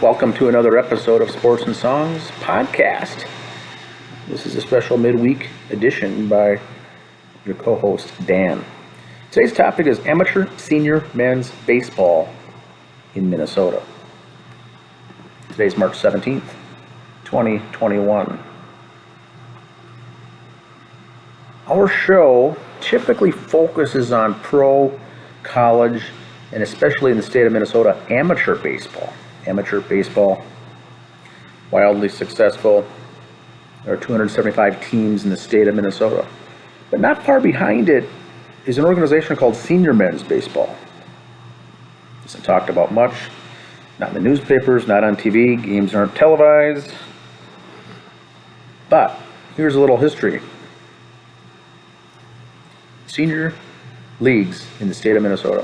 Welcome to another episode of Sports and Songs podcast. This is a special midweek edition by your co-host, Dan. Today's topic is amateur senior men's baseball in Minnesota. Today's March 17th, 2021. Our show typically focuses on pro, college, and especially in the state of Minnesota, amateur baseball. Amateur baseball, wildly successful. There are 275 teams in the state of Minnesota. But not far behind it is an organization called Senior Men's Baseball. It isn't talked about much, not in the newspapers, not on TV, games aren't televised. But here's a little history. Senior leagues in the state of Minnesota.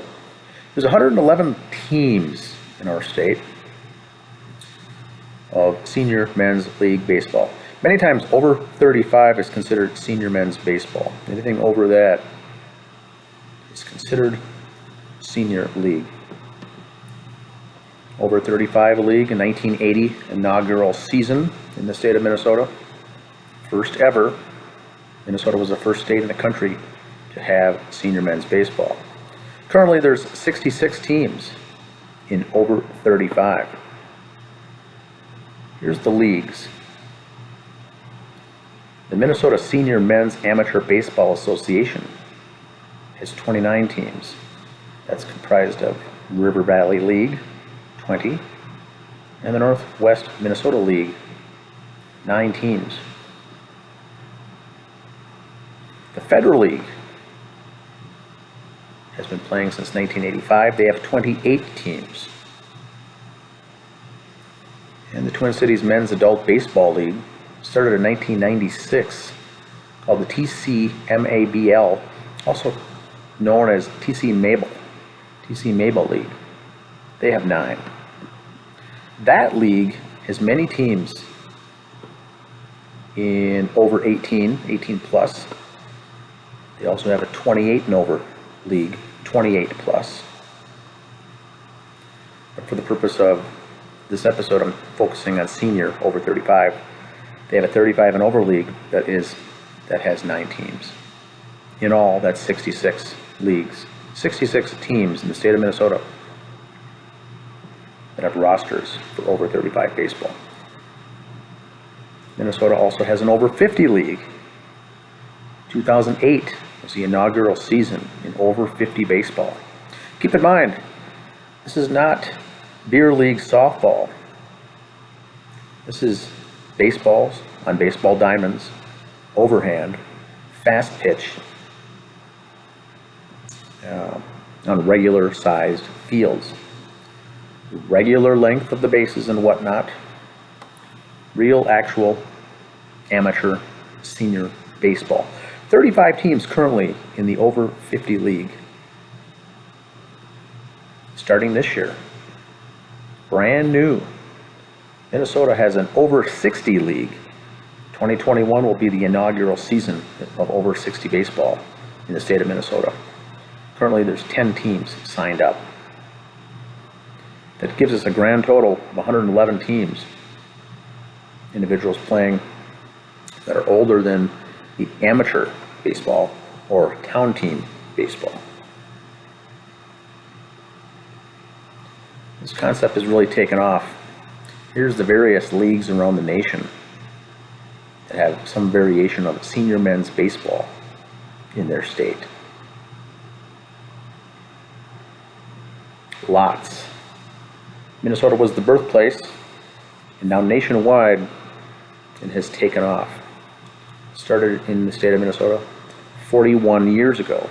There's 111 teams in our state of senior men's league baseball. Many times over 35 is considered senior men's baseball. Anything over that is considered senior league. Over 35 league in 1980 inaugural season in the state of Minnesota. First ever. Minnesota was the first state in the country to have senior men's baseball. Currently there's 66 teams in over 35. Here's the leagues. The Minnesota Senior Men's Amateur Baseball Association has 29 teams. That's comprised of River Valley League, 20, and the Northwest Minnesota League, 9 teams. The Federal League has been playing since 1985. They have 28 teams. And the Twin Cities Men's Adult Baseball League started in 1996, called the TCMABL, also known as TCMABL League. They have 9. That league has many teams in over 18 plus. They also have a 28 and over league, 28 plus. But for the purpose of this episode, I'm focusing on senior over 35. They have a 35 and over league that has 9 teams. In all, that's 66 leagues, 66 teams in the state of Minnesota that have rosters for over 35 baseball. Minnesota also has an over 50 league. 2008 was the inaugural season in over 50 baseball. Keep in mind, this is not beer league softball. This is baseballs on baseball diamonds, overhand, fast pitch, on regular sized fields. Regular length of the bases and whatnot. Real, actual, amateur, senior baseball. 35 teams currently in the over 50 league. Starting this year. Brand new. Minnesota has an over 60 league. 2021 will be the inaugural season of over 60 baseball in the state of Minnesota. Currently there's 10 teams signed up. That gives us a grand total of 111 teams. Individuals playing that are older than the amateur baseball or town team baseball. This concept has really taken off. Here's the various leagues around the nation that have some variation of senior men's baseball in their state. Lots. Minnesota was the birthplace, and now nationwide it has taken off. Started in the state of Minnesota 41 years ago.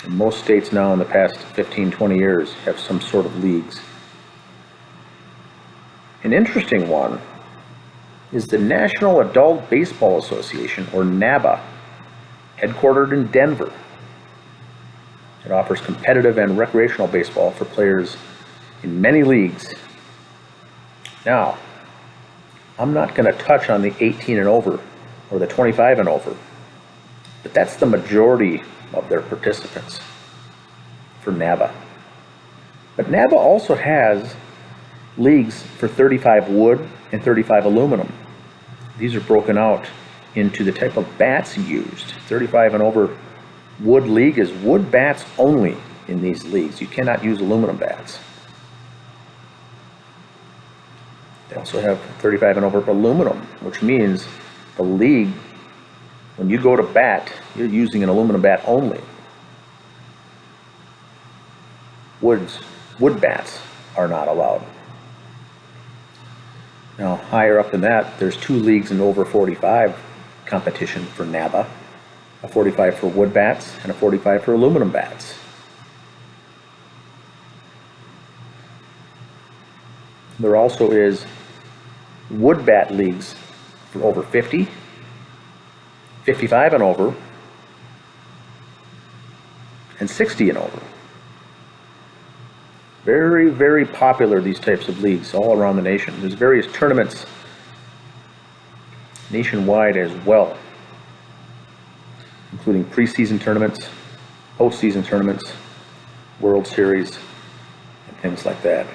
And most states now in the past 15-20 years have some sort of leagues. An interesting one is the National Adult Baseball Association, or NABA, headquartered in Denver. It offers competitive and recreational baseball for players in many leagues. Now, I'm not going to touch on the 18 and over or the 25 and over, but that's the majority of their participants for NABA. But NABA also has leagues for 35 wood and 35 aluminum. These are broken out into the type of bats used. 35 and over wood league is wood bats only in these leagues. You cannot use aluminum bats. They also have 35 and over aluminum, which means the league, when you go to bat, you're using an aluminum bat only. Wood bats are not allowed. Now, higher up than that, there's 2 leagues in over 45 competition for NABA, a 45 for wood bats and a 45 for aluminum bats. There also is wood bat leagues for over 50, 55 and over, and 60 and over. Very, very popular, these types of leagues all around the nation. There's various tournaments nationwide as well, including preseason tournaments, postseason tournaments, World Series, and things like that.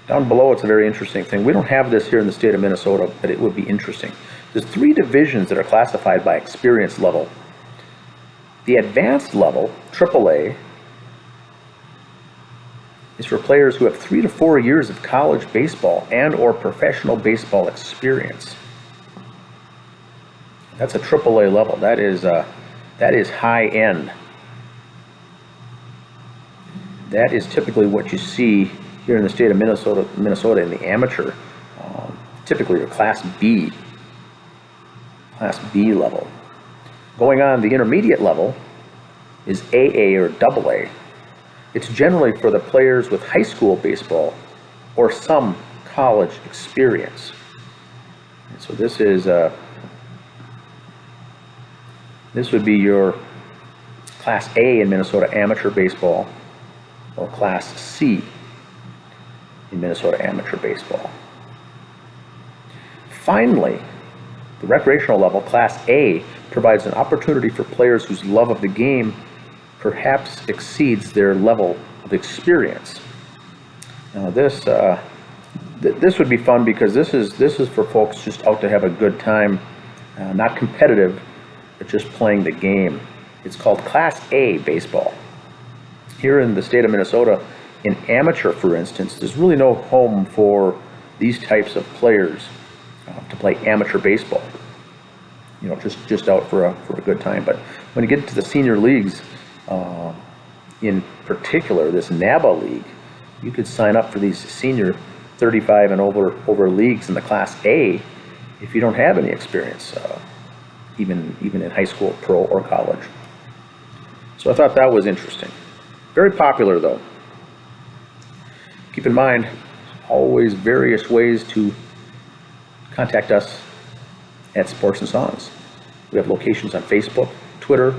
Down below, it's a very interesting thing. We don't have this here in the state of Minnesota, but it would be interesting. There's 3 divisions that are classified by experience level. The advanced level, AAA, is for players who have 3 to 4 years of college baseball and or professional baseball experience. That's a AAA level. That is high end. That is typically what you see here in the state of Minnesota in the amateur. Typically a Class B level. Going on, the intermediate level is AA or AA. It's generally for the players with high school baseball or some college experience. And so this would be your Class A in Minnesota amateur baseball or Class C in Minnesota amateur baseball. Finally, the recreational level, Class A, provides an opportunity for players whose love of the game perhaps exceeds their level of experience. Now this would be fun because this is for folks just out to have a good time, not competitive, but just playing the game. It's called Class A baseball. Here in the state of Minnesota, in amateur, for instance, there's really no home for these types of players to play amateur baseball. You know, just out for a good time. But when you get to the senior leagues, in particular, this NABA league, you could sign up for these senior 35 and over leagues in the Class A if you don't have any experience, even in high school, pro, or college. So I thought that was interesting. Very popular, though. Keep in mind, always various ways to contact us at Sports and Songs. We have locations on Facebook, Twitter,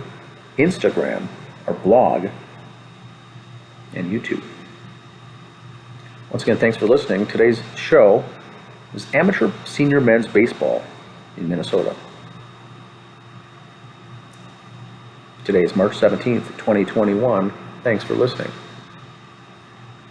Instagram, our blog, and YouTube. Once again, thanks for listening. Today's show is Amateur Senior Men's Baseball in Minnesota. Today is March 17th, 2021. Thanks for listening.